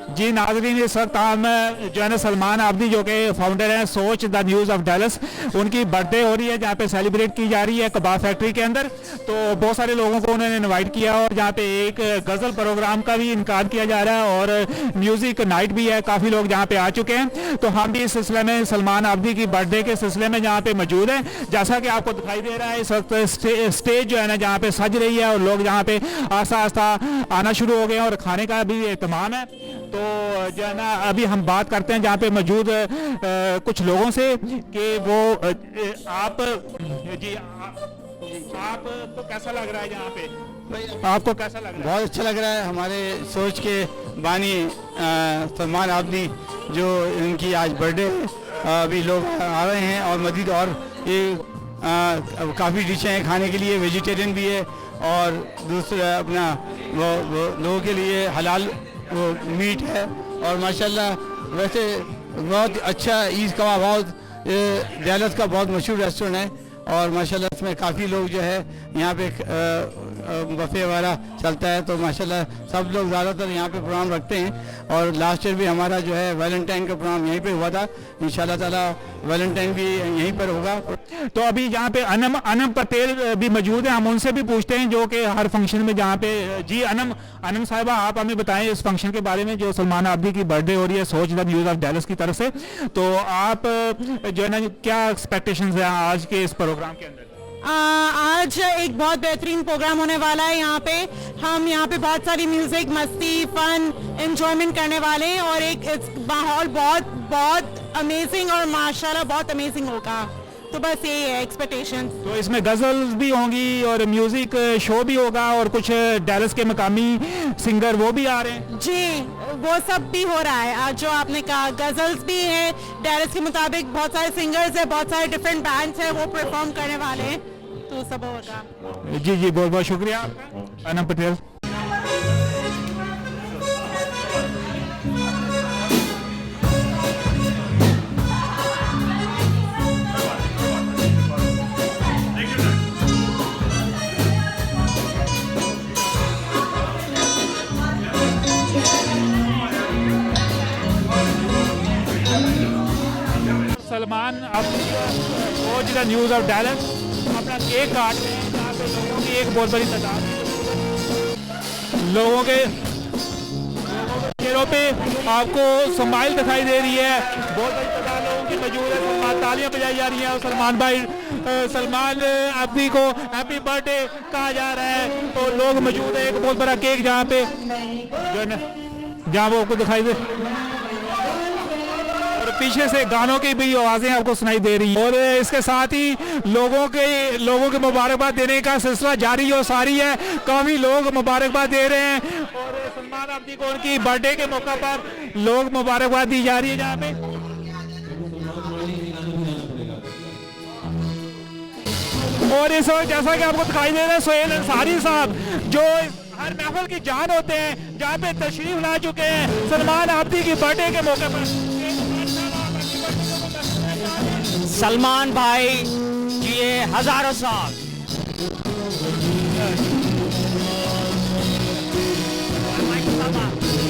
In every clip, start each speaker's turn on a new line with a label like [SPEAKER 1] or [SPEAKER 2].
[SPEAKER 1] जी नाज़रीन, इस वक्त हम जो है ना सलमान आबदी जो कि फाउंडर हैं सोच द न्यूज़ ऑफ डैलस, उनकी बर्थडे हो रही है जहाँ पे सेलिब्रेट की जा रही है कबाब फैक्ट्री के अंदर। तो बहुत सारे लोगों को उन्होंने इनवाइट किया और जहाँ पे एक गज़ल प्रोग्राम का भी इनकार किया जा रहा है और म्यूज़िक नाइट भी है। काफ़ी लोग जहाँ पे आ चुके हैं। तो हम भी इस सिलसिले में सलमान आबदी की बर्थडे के सिलसिले में जहाँ पे मौजूद हैं। जैसा कि आपको दिखाई दे रहा है इस वक्त स्टेज जो है ना जहाँ पे सज रही है और लोग जहाँ पे आस्ता आस्ता आना शुरू हो गए हैं और खाने का भी एहतमाम है। तो जो है ना अभी हम बात करते हैं जहाँ पे मौजूद कुछ लोगों से कि वो आप जी आपको कैसा लग रहा है यहाँ पे? आपको कैसा लग रहा है?
[SPEAKER 2] बहुत अच्छा लग रहा है। हमारे सोच के बानी सलमान आबदी जो इनकी आज बर्थडे है, अभी लोग आ रहे हैं और मजीद और ये काफ़ी डिशें हैं खाने के लिए, वेजिटेरियन भी है और दूसरा अपना वो लोगों के लिए हलाल वो मीट है। और माशाल्लाह वैसे बहुत अच्छा ईद कबाब हाउस डैलस का बहुत मशहूर रेस्टोरेंट है और माशाल्लाह इसमें काफ़ी लोग जो है यहाँ पे बफे वगैरह चलता है। तो माशाल्लाह सब लोग ज़्यादातर यहाँ पे प्रोग्राम रखते हैं और लास्ट ईयर भी हमारा जो है वैलेंटाइन का प्रोग्राम यहीं पे हुआ था। इंशाल्लाह ताला वैलेंटाइन भी यहीं पर होगा।
[SPEAKER 1] तो अभी यहाँ पे अनम पटेल भी मौजूद है, हम उनसे भी पूछते हैं जो कि हर फंक्शन में जहाँ पे जी अनम साहिबा आप हमें बताएं इस फंक्शन के बारे में जो सलमान आबदी की बर्थडे हो रही है सोच द न्यूज़ ऑफ डैलस की तरफ से। तो आप जो है ना क्या एक्सपेक्टेशंस हैं आज के इस प्रोग्राम के अंदर?
[SPEAKER 3] आज एक बहुत बेहतरीन प्रोग्राम होने वाला है। यहाँ पे हम यहाँ पे बहुत सारी म्यूजिक, मस्ती, फन, एंजॉयमेंट करने वाले हैं और एक माहौल बहुत बहुत अमेजिंग और माशाल्लाह बहुत अमेजिंग होगा। तो बस यही है एक्सपेक्टेशन।
[SPEAKER 1] तो इसमें गज़ल्स भी होंगी और म्यूजिक शो भी होगा और कुछ डैलस के मकामी सिंगर वो भी आ रहे हैं?
[SPEAKER 3] जी वो सब भी हो रहा है। आज जो आपने कहा गज़ल्स भी हैं, डैलस के मुताबिक बहुत सारे सिंगर्स हैं, बहुत सारे डिफरेंट बैंड्स हैं वो परफॉर्म करने वाले हैं। तो सब होगा।
[SPEAKER 1] जी जी बहुत बहुत शुक्रिया आपका अनम पटेल। सलमान सोच द न्यूज़ ऑफ डैलस अपना केक काट रहे हैं जहाँ पे लोगों की एक बहुत बड़ी तादाद लोगों के चेहरों पे आपको स्माइल दिखाई दे रही है। बहुत बड़ी तादाद लोगों की मौजूद है, तालियां बजाई जा रही हैं और सलमान आबदी को हैप्पी बर्थडे कहा जा रहा है। तो लोग मौजूद है, एक बहुत बड़ा केक जहाँ पे जो है ना जहाँ वो आपको दिखाई दे और पीछे से गानों की भी आवाज़ें आपको सुनाई दे रही हैं। और इसके साथ ही लोगों के मुबारकबाद देने का सिलसिला जारी और सारी है। काफ़ी लोग मुबारकबाद दे रहे हैं और सलमान आबदी को उनकी बर्थडे के मौका पर लोग मुबारकबाद दी जा रही है जहाँ पे। और इस वक्त जैसा कि आपको दिखाई दे रहा है सोहेल अंसारी साहब जो हर महफिल की जान होते हैं जहाँ पे तशरीफ ला चुके हैं सलमान आबदी की बर्थडे के मौके पर।
[SPEAKER 4] सलमान भाई जिए हजारों साल।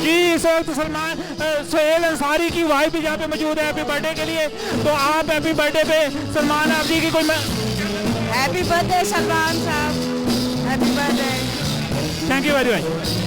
[SPEAKER 1] जी इस वक्त सलमान सोहेल अंसारी की वाइफ भी यहाँ पे मौजूद है हैप्पी बर्थडे के लिए। तो आप हैप्पी बर्थडे पे सलमान आबदी की कोई
[SPEAKER 3] हैप्पी बर्थडे सलमान साहब, happy birthday.
[SPEAKER 1] Thank you very much.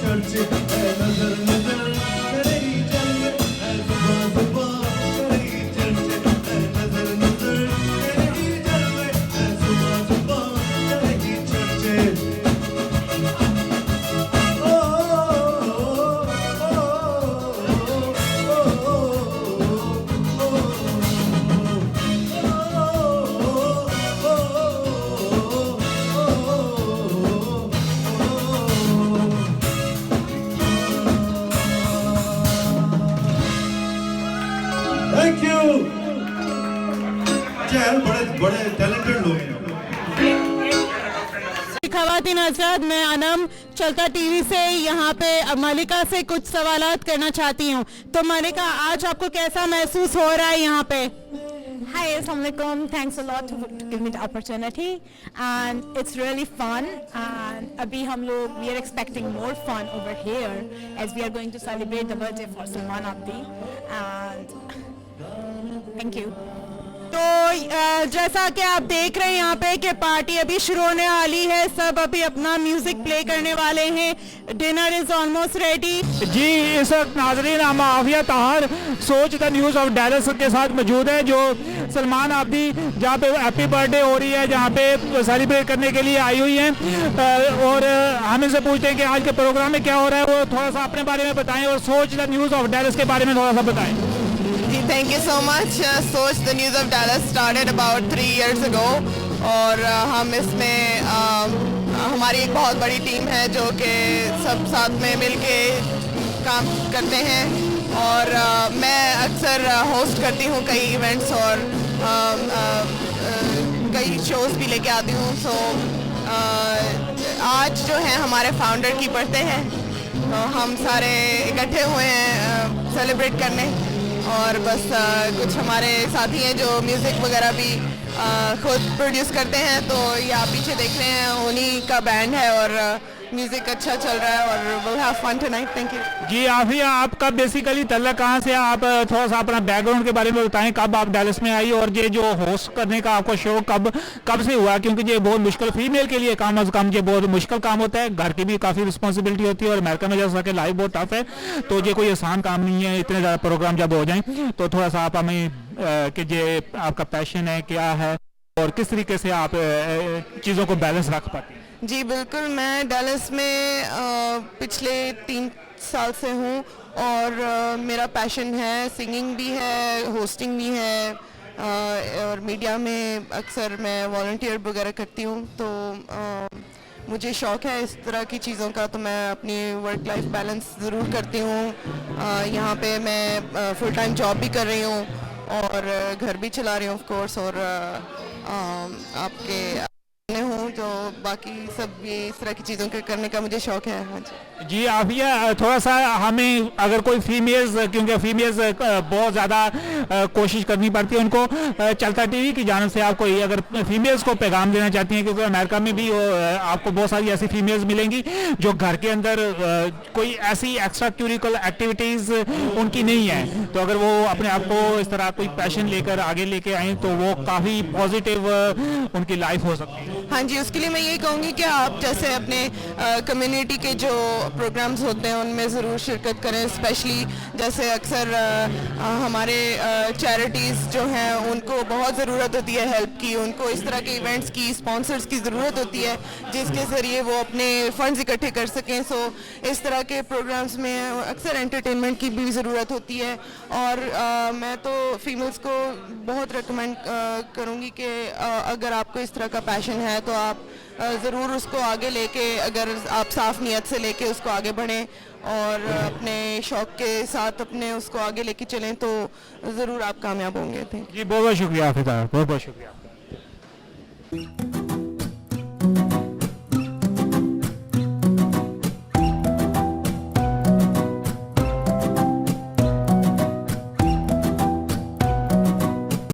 [SPEAKER 5] चर्चे थैंक यू। यार बड़े बड़े टैलेंटेड लोग हैं।
[SPEAKER 3] खवातीन हज़रात, मैं अनम चलता टीवी से यहाँ पे मलिका से कुछ सवालात करना चाहती हूँ। तो मलिका, आज आपको कैसा महसूस हो रहा है यहाँ पे?
[SPEAKER 6] Hi, Assalamualaikum. Thanks a lot to give me the opportunity, and it's really fun. And अभी हम लोग we are expecting more fun over here as we are going to celebrate the birthday for Salman Abdi. And thank you.
[SPEAKER 3] तो जैसा कि आप देख रहे हैं यहाँ पे कि पार्टी अभी शुरू होने वाली है, सब अभी अपना म्यूजिक प्ले करने वाले हैं। Dinner is almost ready.
[SPEAKER 1] जी, इस वक्त नाजरीन हम आफिया ताहर सोच द न्यूज़ ऑफ डैलस के साथ मौजूद है, जो सलमान आब्दी जहाँ पे हैप्पी बर्थडे हो रही है, जहाँ पे सेलिब्रेट करने के लिए आई हुई हैं। और हम इनसे पूछते हैं कि आज के प्रोग्राम में क्या हो रहा है, वो थोड़ा सा अपने बारे में बताएं और सोच द न्यूज़ ऑफ डैलस के बारे में थोड़ा सा बताएं।
[SPEAKER 7] Thank you so much. Soch the News of Dallas started about 3 years ago और हम इसमें हमारी एक बहुत बड़ी टीम है जो कि सब साथ में मिल के काम करते हैं। और मैं अक्सर होस्ट करती हूँ कई इवेंट्स और कई शोज़ भी लेके आती हूँ। सो आज जो है हमारे फाउंडर की बर्थडे है, तो हम सारे इकट्ठे हुए हैं सेलिब्रेट करने। और बस कुछ हमारे साथी हैं जो म्यूज़िक वगैरह भी खुद प्रोड्यूस करते हैं। तो ये आप पीछे देख रहे हैं, उन्हीं का बैंड है और म्यूज़िक अच्छा चल रहा है और we'll have fun tonight. Thank you.
[SPEAKER 1] जी, आफिया, आपका बेसिकली तल्लक कहाँ से? आप थोड़ा सा अपना बैकग्राउंड के बारे में बताएं, कब आप डैलस में आई और ये जो होस्ट करने का आपको शो कब से हुआ? क्योंकि ये बहुत मुश्किल, फीमेल के लिए कम अज़ कम ये बहुत मुश्किल काम होता है, घर की भी काफ़ी रिस्पॉन्सिबिलिटी होती है और अमेरिका में जैसा कि लाइफ बहुत टफ है, तो ये कोई आसान काम नहीं है। इतने ज़्यादा प्रोग्राम जब हो जाएँ तो थोड़ा सा आप हमें कि ये आपका पैशन है, क्या है और किस तरीके से आप चीज़ों को बैलेंस रख पाते हैं?
[SPEAKER 7] जी बिल्कुल, मैं डैलस में पिछले 3 साल से हूँ और मेरा पैशन है, सिंगिंग भी है, होस्टिंग भी है और मीडिया में अक्सर मैं वॉलंटियर वगैरह करती हूँ। तो मुझे शौक़ है इस तरह की चीज़ों का, तो मैं अपनी वर्क लाइफ बैलेंस ज़रूर करती हूँ। यहाँ पे मैं फुल टाइम जॉब भी कर रही हूँ और घर भी चला रही हूँ ऑफ कोर्स, और आपके हूँ जो बाकी सब ये इस तरह की चीज़ों के करने का मुझे शौक है। हाँ जी
[SPEAKER 1] जी आफिया, थोड़ा सा हमें अगर कोई फीमेल्स, क्योंकि फीमेल्स बहुत ज़्यादा कोशिश करनी पड़ती है उनको, चलता टीवी की जानिब से आप कोई अगर फीमेल्स को पैगाम देना चाहती हैं, क्योंकि अमेरिका में भी आपको बहुत सारी ऐसी फीमेल्स मिलेंगी जो घर के अंदर कोई ऐसी एक्स्ट्रा करिकुलर एक्टिविटीज़ उनकी नहीं है, तो अगर वो अपने आप को इस तरह कोई पैशन लेकर आगे लेके आएँ तो वो काफ़ी पॉजिटिव उनकी लाइफ हो सकती है।
[SPEAKER 7] हाँ जी, उसके लिए मैं यही कहूँगी कि आप जैसे अपने कम्युनिटी के जो प्रोग्राम्स होते हैं उनमें ज़रूर शिरकत करें, स्पेशली जैसे अक्सर हमारे चैरिटीज़ जो हैं उनको बहुत ज़रूरत होती है हेल्प की, उनको इस तरह के इवेंट्स की, स्पॉन्सर्स की ज़रूरत होती है जिसके ज़रिए वो अपने फ़ंड्स इकट्ठे कर सकें। सो इस तरह के प्रोग्राम्स में अक्सर एंटरटेनमेंट की भी ज़रूरत होती है, और मैं तो फीमेल्स को बहुत रिकमेंड करूँगी कि अगर आपको इस तरह का पैशन है तो आप ज़रूर उसको आगे लेके, अगर आप साफ नियत से लेके उसको आगे बढ़ें और अपने शौक़ के साथ अपने उसको आगे लेके चलें तो ज़रूर आप कामयाब होंगे। Thank you.
[SPEAKER 1] जी बहुत बहुत शुक्रिया आफिया, बहुत बहुत शुक्रिया।